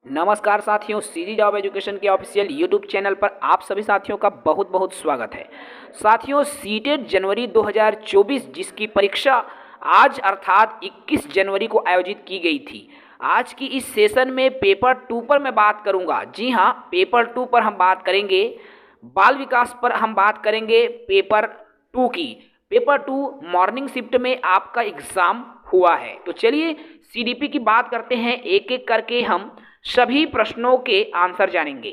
नमस्कार साथियों, CG job education के ऑफिशियल यूट्यूब चैनल पर आप सभी साथियों का बहुत बहुत स्वागत है। साथियों, सीटेट जनवरी 2024 जिसकी परीक्षा आज अर्थात 21 जनवरी को आयोजित की गई थी। आज की इस सेशन में पेपर 2 पर मैं बात करूंगा। जी हाँ, पेपर 2 पर हम बात करेंगे। बाल विकास पर हम बात करेंगे पेपर 2 की। पेपर 2 मॉर्निंग शिफ्ट में आपका एग्ज़ाम हुआ है। तो चलिए सीडीपी की बात करते हैं। एक एक करके हम सभी प्रश्नों के आंसर जानेंगे।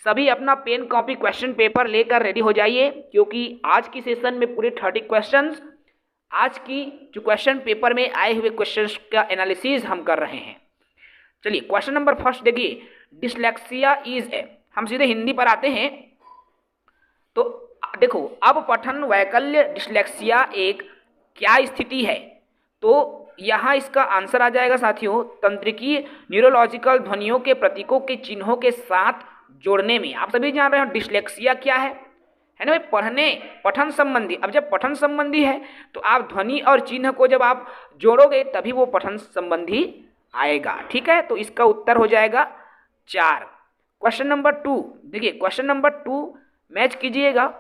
सभी अपना पेन कॉपी क्वेश्चन पेपर लेकर रेडी हो जाइए, क्योंकि आज की सेशन में पूरे 30 क्वेश्चंस आज की जो क्वेश्चन पेपर में आए हुए क्वेश्चंस का एनालिसिस हम कर रहे हैं। चलिए क्वेश्चन नंबर फर्स्ट देखिए, डिसलेक्सिया इज ए। हम सीधे हिंदी पर आते हैं। तो देखो, अब पठन वैकल्य डिसलेक्सिया एक क्या स्थिति है, तो यहाँ इसका आंसर आ जाएगा साथियों, तंत्रिकीय न्यूरोलॉजिकल ध्वनियों के प्रतीकों के चिन्हों के साथ जोड़ने में। आप सभी जान रहे हो डिसलेक्सिया क्या है ना भाई, पठन संबंधी। अब जब पठन संबंधी है तो आप ध्वनि और चिन्ह को जब आप जोड़ोगे तभी वो पठन संबंधी आएगा। ठीक है, तो इसका उत्तर हो जाएगा 4। क्वेश्चन नंबर 2 देखिए, क्वेश्चन नंबर 2 मैच कीजिएगा।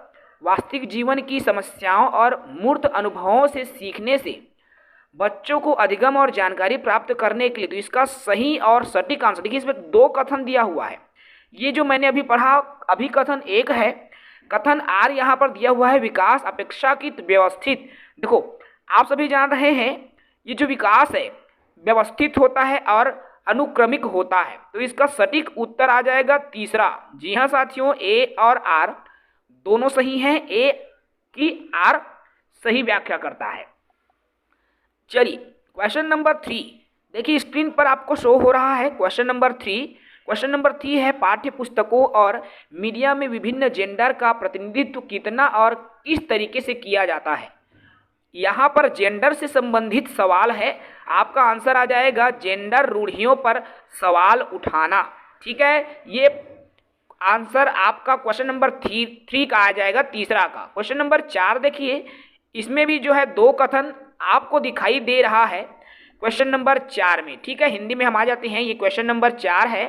वास्तविक जीवन की समस्याओं और मूर्त अनुभवों से सीखने से बच्चों को अधिगम और जानकारी प्राप्त करने के लिए, तो इसका सही और सटीक आंसर देखिए, इसमें 2 कथन दिया हुआ है। ये जो मैंने अभी पढ़ा, अभी कथन 1 है, कथन आर यहाँ पर दिया हुआ है विकास अपेक्षाकृत व्यवस्थित। देखो, आप सभी जान रहे हैं ये जो विकास है व्यवस्थित होता है और अनुक्रमिक होता है, तो इसका सटीक उत्तर आ जाएगा 3। जी हाँ साथियों, ए और आर दोनों सही हैं। ए की आर सही व्याख्या करता है। चलिए क्वेश्चन नंबर 3 देखिए, स्क्रीन पर आपको शो हो रहा है। क्वेश्चन नंबर 3 है, पाठ्य पुस्तकों और मीडिया में विभिन्न जेंडर का प्रतिनिधित्व कितना और किस तरीके से किया जाता है। यहाँ पर जेंडर से संबंधित सवाल है। आपका आंसर आ जाएगा जेंडर रूढ़ियों पर सवाल उठाना। ठीक है, ये आंसर आपका क्वेश्चन नंबर 3 का आ जाएगा, 3 का। क्वेश्चन नंबर 4 देखिए, इसमें भी जो है 2 कथन आपको दिखाई दे रहा है क्वेश्चन नंबर 4 में। ठीक है, हिंदी में हम आ जाते हैं। ये क्वेश्चन नंबर 4 है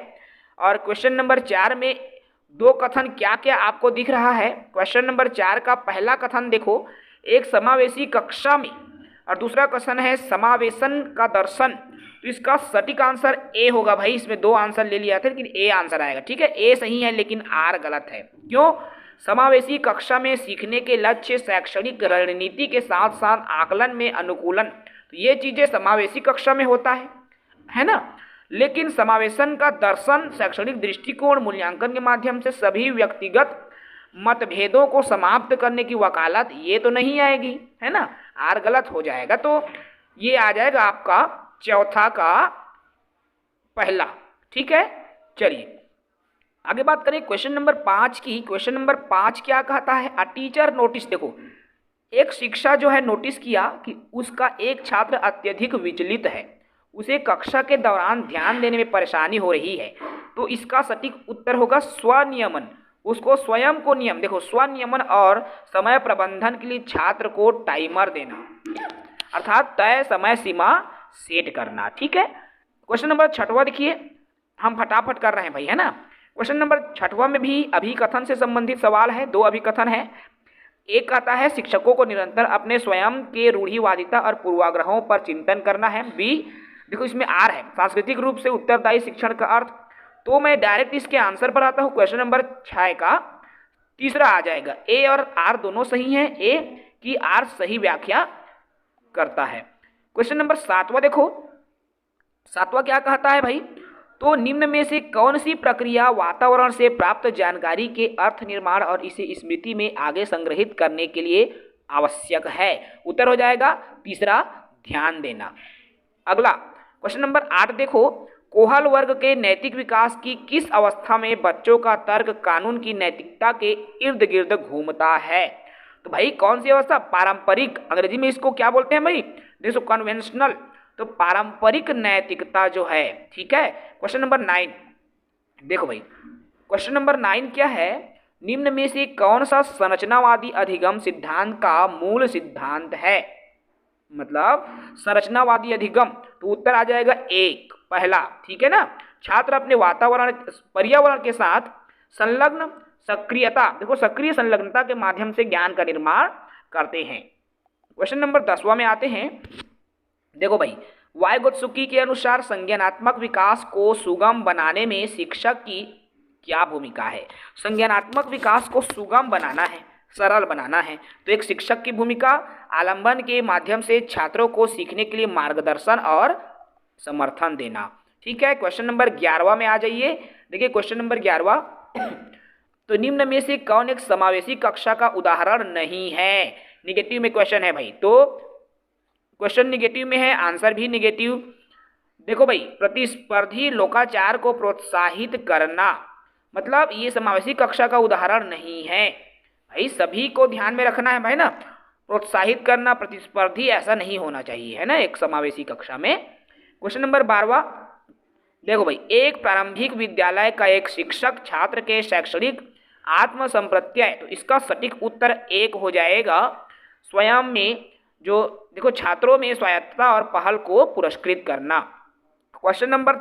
और क्वेश्चन नंबर 4 में 2 कथन क्या क्या आपको दिख रहा है। क्वेश्चन नंबर 4 का पहला कथन देखो, एक समावेशी कक्षा में, और दूसरा कथन है समावेशन का दर्शन। तो इसका सटीक आंसर ए होगा भाई। इसमें 2 आंसर ले लिया था, लेकिन ए आंसर आएगा। ठीक है, ए सही है लेकिन आर गलत है। क्यों? समावेशी कक्षा में सीखने के लक्ष्य शैक्षणिक रणनीति के साथ साथ आकलन में अनुकूलन, तो ये चीजें समावेशी कक्षा में होता है ना। लेकिन समावेशन का दर्शन शैक्षणिक दृष्टिकोण मूल्यांकन के माध्यम से सभी व्यक्तिगत मतभेदों को समाप्त करने की वकालत, ये तो नहीं आएगी, है ना। आर गलत हो जाएगा, तो ये आ जाएगा आपका चौथा का पहला। ठीक है, चलिए आगे बात करें क्वेश्चन नंबर 5 की। क्वेश्चन नंबर 5 क्या कहता है, अ टीचर नोटिस। देखो, एक शिक्षा जो है नोटिस किया कि उसका एक छात्र अत्यधिक विचलित है, उसे कक्षा के दौरान ध्यान देने में परेशानी हो रही है। तो इसका सटीक उत्तर होगा स्वनियमन। उसको स्वयं को नियम, देखो स्वनियमन और समय प्रबंधन के लिए छात्र को टाइमर देना, अर्थात तय समय सीमा सेट करना। ठीक है, क्वेश्चन नंबर 6वां देखिए, हम फटाफट कर रहे हैं भाई, है ना। क्वेश्चन नंबर 6वां में भी अभिकथन से संबंधित सवाल है। 2 अभिकथन है। एक कहता है शिक्षकों को निरंतर अपने स्वयं के रूढ़िवादिता और पूर्वाग्रहों पर चिंतन करना है। बी देखो, इसमें आर है, सांस्कृतिक रूप से उत्तरदायी शिक्षण का अर्थ। तो मैं डायरेक्ट इसके आंसर पर आता हूँ। क्वेश्चन नंबर 6 का 3 आ जाएगा। ए और आर दोनों सही हैं। ए की आर सही व्याख्या करता है। क्वेश्चन नंबर 7वां देखो, 7वां क्या कहता है भाई, तो निम्न में से कौन सी प्रक्रिया वातावरण से प्राप्त जानकारी के अर्थ निर्माण और इसे स्मृति में आगे संग्रहित करने के लिए आवश्यक है। उत्तर हो जाएगा 3, ध्यान देना। अगला क्वेश्चन नंबर 8 देखो, कोहल वर्ग के नैतिक विकास की किस अवस्था में बच्चों का तर्क कानून की नैतिकता के इर्द गिर्द घूमता है। तो भाई कौन सी अवस्था, पारंपरिक, अंग्रेजी में इसको क्या बोलते हैं भाई, देखो कन्वेंशनल, तो पारंपरिक नैतिकता जो है। ठीक है, क्वेश्चन नंबर 9 देखो भाई, क्वेश्चन नंबर 9 क्या है, निम्न में से कौन सा संरचनावादी अधिगम सिद्धांत का मूल सिद्धांत है। मतलब संरचनावादी अधिगम, तो उत्तर आ जाएगा 1 पहला। ठीक है ना, छात्र अपने वातावरण पर्यावरण के साथ संलग्न सक्रियता, देखो सक्रिय संलग्नता के माध्यम से ज्ञान का निर्माण करते हैं। क्वेश्चन नंबर 10वां में आते हैं। देखो भाई, वाइगोत्सुकी के अनुसार संज्ञानात्मक विकास को सुगम बनाने में शिक्षक की क्या भूमिका है? संज्ञानात्मक विकास को सुगम बनाना है, सरल बनाना है, तो एक शिक्षक की भूमिका आलंबन के माध्यम से छात्रों को सीखने के लिए मार्गदर्शन और समर्थन देना। ठीक है, क्वेश्चन नंबर 11वां में आ जाइए। देखिए क्वेश्चन नंबर 11वां, तो निम्न में से कौन एक समावेशी कक्षा का उदाहरण नहीं है? निगेटिव में क्वेश्चन है भाई, तो क्वेश्चन निगेटिव में है, आंसर भी निगेटिव। देखो भाई, प्रतिस्पर्धी लोकाचार को प्रोत्साहित करना, मतलब ये समावेशी कक्षा का उदाहरण नहीं है भाई, सभी को ध्यान में रखना है भाई ना, प्रोत्साहित करना, प्रतिस्पर्धी ऐसा नहीं होना चाहिए, है ना, एक समावेशी कक्षा में। क्वेश्चन नंबर 12वां, देखो भाई, एक प्रारंभिक विद्यालय का एक शिक्षक छात्र के शैक्षणिक आत्मसंप्रत्यय, तो इसका सटीक उत्तर 1 हो जाएगा। स्वयं में जो देखो छात्रों में स्वायत्तता और पहल को पुरस्कृत करना। क्वेश्चन नंबर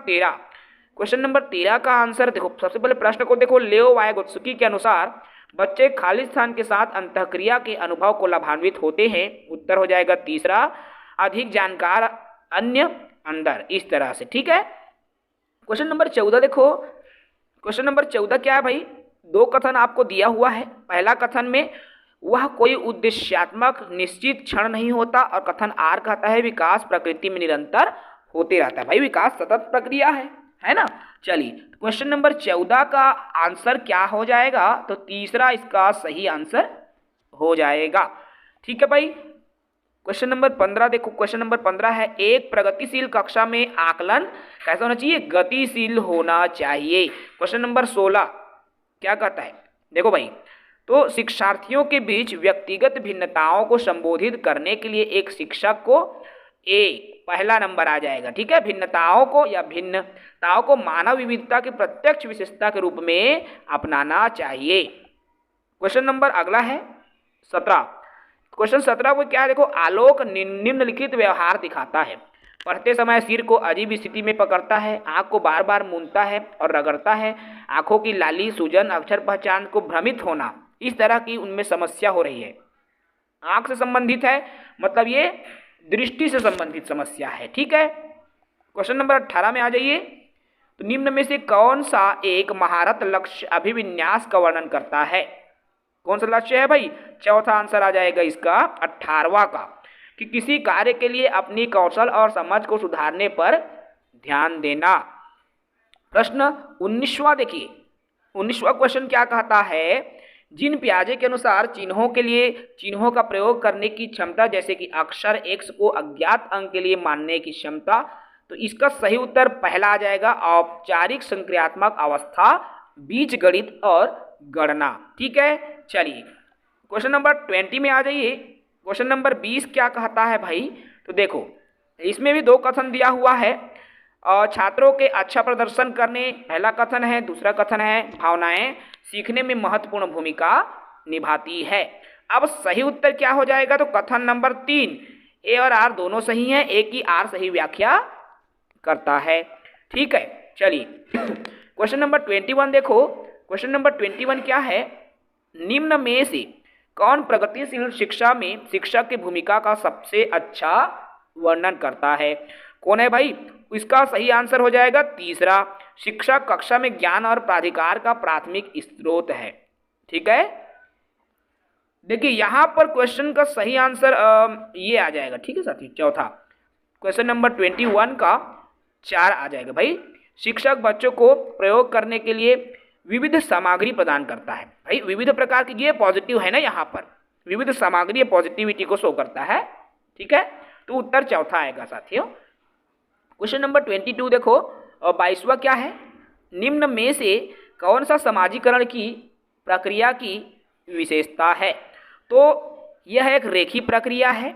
13 का आंसर देखो, सबसे पहले प्रश्न को देखो, लेओ वाइगोत्सुकी के अनुसार बच्चे खाली स्थान के साथ अंतःक्रिया के अनुभव को लाभान्वित होते हैं। उत्तर हो जाएगा तीसरा, अधिक जानकार अन्य अंदर, इस तरह से। ठीक है, क्वेश्चन नंबर 14 देखो, क्वेश्चन नंबर 14 क्या है भाई? 2 कथन आपको दिया हुआ है। पहला कथन में वह कोई उद्देश्यात्मक निश्चित क्षण नहीं होता, और कथन आर कहता है विकास प्रकृति में निरंतर होते रहता है। भाई विकास सतत प्रक्रिया है ना। चलिए, क्वेश्चन नंबर 14 का आंसर क्या हो जाएगा? तो तीसरा इसका सही आंसर हो जाएगा। ठीक है भाई, क्वेश्चन नंबर 15 देखो, क्वेश्चन नंबर 15 है, एक प्रगतिशील कक्षा में आकलन कैसा होना चाहिए? गतिशील होना चाहिए। क्वेश्चन नंबर 16 क्या कहता है? देखो भाई, तो शिक्षार्थियों के बीच व्यक्तिगत भिन्नताओं को संबोधित करने के लिए एक शिक्षक को पहला नंबर आ जाएगा। ठीक है, भिन्नताओं को मानव विविधता की प्रत्यक्ष विशेषता के रूप में अपनाना चाहिए। क्वेश्चन नंबर अगला है 17। क्वेश्चन 17 को क्या है? देखो, आलोक निम्नलिखित व्यवहार दिखाता है। पढ़ते समय सिर को अजीब स्थिति में पकड़ता है, आंख को बार बार मूंदता है और रगड़ता है, आंखों की लाली, सूजन, अक्षर पहचान को भ्रमित होना, इस तरह की उनमें समस्या हो रही है। आंख से संबंधित है, मतलब ये दृष्टि से संबंधित समस्या है। ठीक है, क्वेश्चन नंबर 18 में आ जाइए। तो निम्न में से कौन सा एक महारत लक्ष्य अभिविन्यास का वर्णन करता है? कौन सा लक्ष्य है भाई? चौथा आंसर आ जाएगा इसका 18वां का, कि किसी कार्य के लिए अपनी कौशल और समझ को सुधारने पर ध्यान देना। प्रश्न 19वां देखिए, 19वां क्वेश्चन क्या कहता है? जिन पियाजे के अनुसार चिन्हों के लिए चिन्हों का प्रयोग करने की क्षमता, जैसे कि अक्षर x को अज्ञात अंक के लिए मानने की क्षमता, तो इसका सही उत्तर पहला आ जाएगा, औपचारिक संक्रियात्मक अवस्था, बीजगणित और गणना। ठीक है, चलिए क्वेश्चन नंबर 20 में आ जाइए। क्वेश्चन नंबर 20 क्या कहता है भाई? तो देखो, इसमें भी 2 कथन दिया हुआ है, और छात्रों के अच्छा प्रदर्शन करने, पहला कथन है, दूसरा कथन है भावनाएं सीखने में महत्वपूर्ण भूमिका निभाती है। अब सही उत्तर क्या हो जाएगा? तो कथन नंबर 3, ए और आर दोनों सही हैं, ए की आर सही व्याख्या करता है। ठीक है, चलिए क्वेश्चन नंबर 21 देखो, क्वेश्चन नंबर 21 क्या है? निम्न में से कौन प्रगतिशील शिक्षा में शिक्षक की भूमिका का सबसे अच्छा वर्णन करता है? कौन है भाई? इसका सही आंसर हो जाएगा तीसरा, शिक्षक कक्षा में ज्ञान और प्राधिकार का प्राथमिक स्रोत है। ठीक है, देखिए यहाँ पर क्वेश्चन का सही आंसर ये आ जाएगा। ठीक है साथी, चौथा क्वेश्चन नंबर 21 का 4 आ जाएगा भाई। शिक्षक बच्चों को प्रयोग करने के लिए विविध सामग्री प्रदान करता है। भाई विविध प्रकार की, ये पॉजिटिव है ना, यहाँ पर विविध सामग्री पॉजिटिविटी को शो करता है। ठीक है, तो उत्तर चौथा आएगा साथियों। क्वेश्चन नंबर 22 देखो, और 22वां क्या है? निम्न में से कौन सा समाजीकरण की प्रक्रिया की विशेषता है? तो यह एक रेखीय प्रक्रिया है,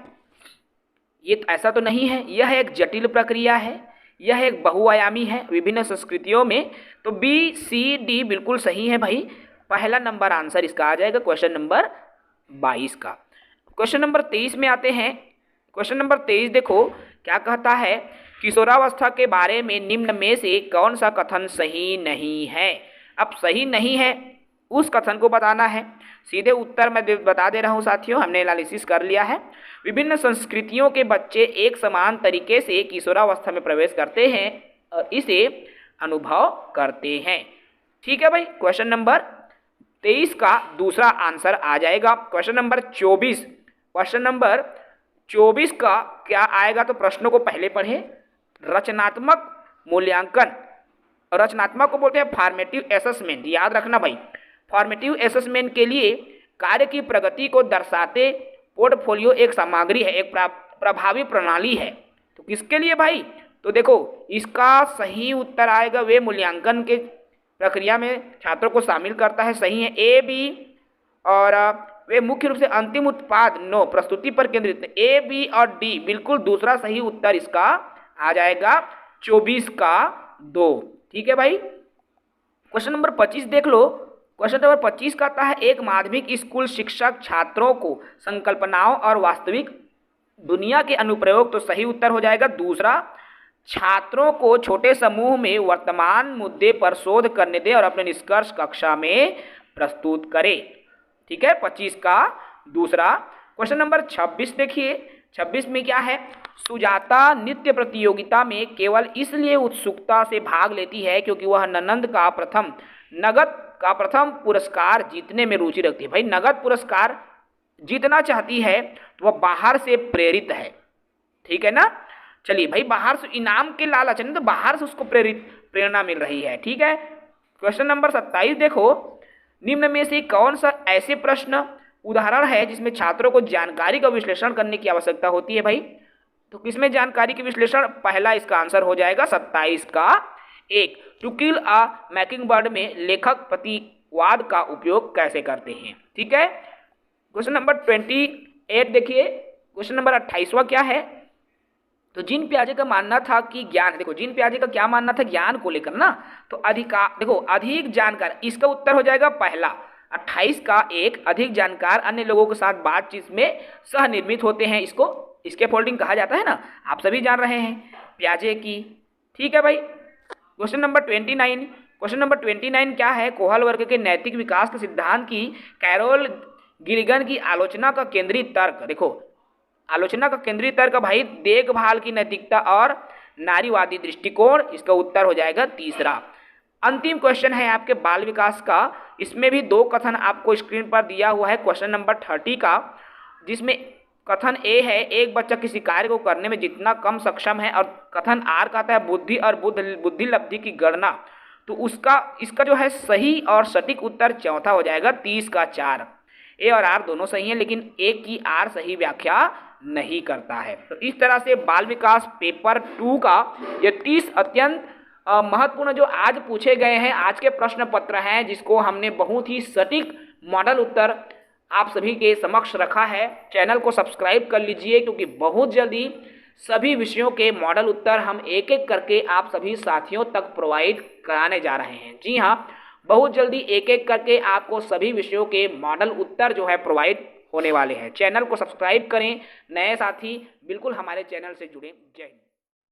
ये ऐसा तो नहीं है, यह एक जटिल प्रक्रिया है, यह एक बहुआयामी है विभिन्न संस्कृतियों में। तो बी सी डी बिल्कुल सही है भाई, पहला नंबर आंसर इसका आ जाएगा क्वेश्चन नंबर 22 का। क्वेश्चन नंबर 23 में आते हैं। क्वेश्चन नंबर 23 देखो क्या कहता है? किशोरावस्था के बारे में निम्न में से कौन सा कथन सही नहीं है। अब सही नहीं है उस कथन को बताना है। सीधे उत्तर मैं बता दे रहा हूं साथियों, हमने एनालिसिस कर लिया है। विभिन्न संस्कृतियों के बच्चे एक समान तरीके से किशोरावस्था में प्रवेश करते हैं और इसे अनुभव करते हैं। ठीक है भाई, क्वेश्चन नंबर 23 का दूसरा आंसर आ जाएगा। क्वेश्चन नंबर 24, क्वेश्चन नंबर 24 का क्या आएगा, तो प्रश्नों को पहले पढ़े। रचनात्मक मूल्यांकन, रचनात्मक को बोलते हैं फॉर्मेटिव असेसमेंट। याद रखना भाई, फॉर्मेटिव असेसमेंट के लिए कार्य की प्रगति को दर्शाते पोर्टफोलियो एक सामग्री है, एक प्रभावी प्रणाली है। तो किसके लिए भाई, तो देखो इसका सही उत्तर आएगा वे मूल्यांकन के प्रक्रिया में छात्रों को शामिल करता है। सही है ए बी, और वे मुख्य रूप से अंतिम उत्पाद नो प्रस्तुति पर केंद्रित। ए बी और डी बिल्कुल दूसरा सही उत्तर इसका आ जाएगा 24 का 2। ठीक है भाई, क्वेश्चन नंबर 25 देख लो। क्वेश्चन नंबर 25 कहता है एक माध्यमिक स्कूल शिक्षक छात्रों को संकल्पनाओं और वास्तविक दुनिया के अनुप्रयोग, तो सही उत्तर हो जाएगा दूसरा। छात्रों को छोटे समूह में वर्तमान मुद्दे पर शोध करने दें और अपने निष्कर्ष कक्षा में प्रस्तुत करें। ठीक है, 25 का दूसरा। क्वेश्चन नंबर 26 देखिए, 26 में क्या है, सुजाता नृत्य प्रतियोगिता में केवल इसलिए उत्सुकता से भाग लेती है क्योंकि वह नगद का प्रथम पुरस्कार जीतने में रुचि रखती है। भाई नगद पुरस्कार जीतना चाहती है तो वह बाहर से प्रेरित है। ठीक है ना, चलिए भाई, बाहर से इनाम के लालच नहीं, तो बाहर से उसको प्रेरणा मिल रही है। ठीक है, क्वेश्चन नंबर 27 देखो, निम्न में से कौन सा ऐसे प्रश्न उदाहरण है जिसमें छात्रों को जानकारी का विश्लेषण करने की आवश्यकता होती है। भाई तो किसमें जानकारी के विश्लेषण, पहला इसका आंसर हो जाएगा 27 का 1। टू किल अ मॉकिंगबर्ड में लेखक प्रतिवाद का उपयोग कैसे करते हैं। ठीक है, क्वेश्चन नंबर 28 देखिए। क्वेश्चन नंबर 28वां क्या है, तो जीन पियाजे का मानना था कि ज्ञान, देखो जीन पियाजे का क्या मानना था ज्ञान को लेकर ना, तो अधिक जानकार, इसका उत्तर हो जाएगा पहला 28 का 1। अधिक जानकार अन्य लोगों के साथ बातचीत में सह निर्मित होते हैं, इसके फोल्डिंग कहा जाता है ना, आप सभी जान रहे हैं पियाजे की। ठीक है भाई, क्वेश्चन नंबर 29, क्वेश्चन नंबर 29 क्या है, कोहल वर्ग के नैतिक विकास के सिद्धांत की कैरोल गिलिगन की आलोचना का केंद्रीय तर्क। देखो आलोचना का केंद्रीय तर्क भाई देखभाल की नैतिकता और नारीवादी दृष्टिकोण, इसका उत्तर हो जाएगा तीसरा। अंतिम क्वेश्चन है आपके बाल विकास का, इसमें भी 2 कथन आपको स्क्रीन पर दिया हुआ है। क्वेश्चन नंबर 30 का, जिसमें कथन ए है एक बच्चा किसी कार्य को करने में जितना कम सक्षम है, और कथन आर कहता है बुद्धि और बुद्धि लब्धि की गणना, तो इसका जो है सही और सटीक उत्तर चौथा हो जाएगा 30 का 4। ए और आर दोनों सही हैं, लेकिन ए की आर सही व्याख्या नहीं करता है। तो इस तरह से बाल विकास पेपर 2 का ये 30 अत्यंत महत्वपूर्ण जो आज पूछे गए हैं, आज के प्रश्न पत्र हैं, जिसको हमने बहुत ही सटीक मॉडल उत्तर आप सभी के समक्ष रखा है। चैनल को सब्सक्राइब कर लीजिए, क्योंकि बहुत जल्दी सभी विषयों के मॉडल उत्तर हम एक एक करके आप सभी साथियों तक प्रोवाइड कराने जा रहे हैं। जी हाँ, बहुत जल्दी एक एक करके आपको सभी विषयों के मॉडल उत्तर जो है प्रोवाइड होने वाले हैं। चैनल को सब्सक्राइब करें, नए साथी बिल्कुल हमारे चैनल से जुड़ें। जय हिंद।